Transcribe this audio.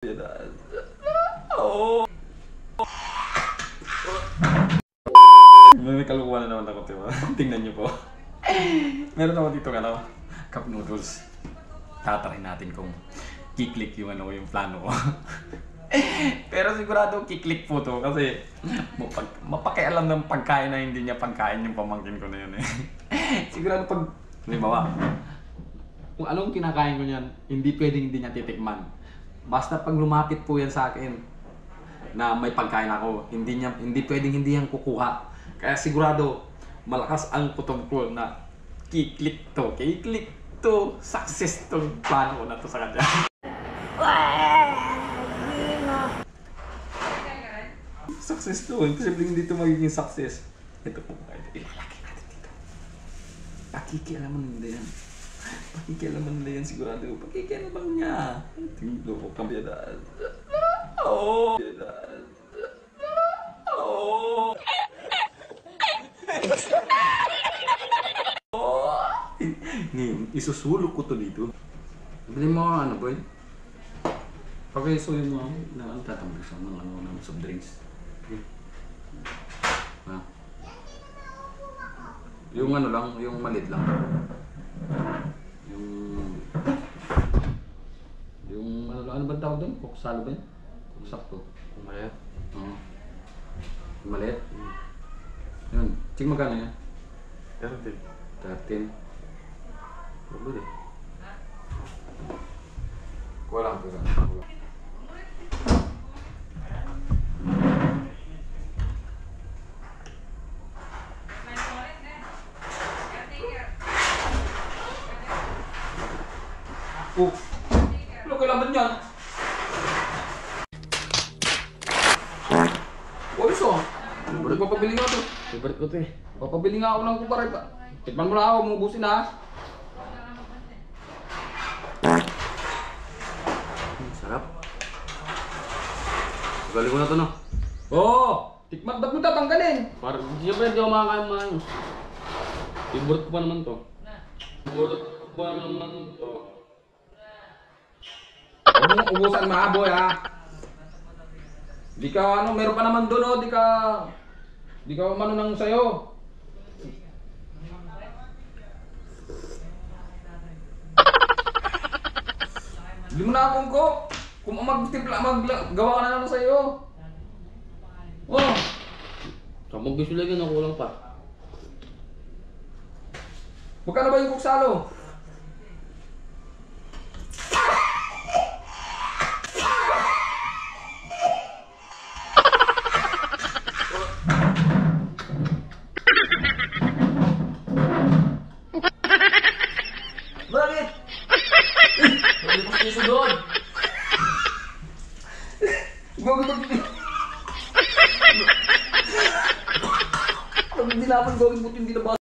Oh. May kalukuhan na naman ako, diba? Tingnan nyo po. Meron ako dito cup noodles. Tatry natin kung kiklik yung yung plano ko. Pero sigurado kiklik po to kasi mapakialam ng pagkain na hindi niya pagkain yung pamangkin ko na yun eh. Sigurado pag, halimbawa, kung anong kinakain ko niyan, hindi pwedeng hindi niya titikman. Basta pag lumapit po yan sa akin na may pagkain ako, hindi pwedeng hindi yan kukuha. Kaya sigurado malakas ang kutob ko na kiklik to, success to plano ko na to sa kanya. Success to, imposible hindi to magiging success. Ito po, ilalagay natin dito. Pakikialaman nila yan. Pakikialaman nila yan sigurado. Pakikialaman niya. Tinglo ko kambyadaan. Oh! Oh! Ngayon, isusulok ko to dito. Bili mo ano boy? Pag-isuyo mo na tatambay sa ng soft drinks. Ha? Yung ano lang, yung maliit lang. Yung ano ba tawag doon? Koksalo ba yun? Koksakto. Maliit? Oo. Maliit? Yun. Tsing magkano yan? 13. Wala deh. Kulang. Lo kailangan yan. Iso. Papabili nga to. Favorite ko to eh. Papabili nga ako ng kumpare pa. Tikman mo na ako, mubusin na. Sarap. Galing ko na to no. Oo! Tikman dapat mo tatanggalin. Parang siyempre hindi ako makakain maayos. Favorite ko pa naman to. Huwag mong ubusan maaboy ha. Di ka meron pa naman doon o, di ka manunang sa'yo. Hindi mo na akong ko. Kung gawa ka na naman sa'yo. Oh. Kapag gusto lang yun, nakulang pa. Magkano ba yung kuksalo? Bakit? Bakit mo siya doon? Hindi naman gawin mo hindi na ba?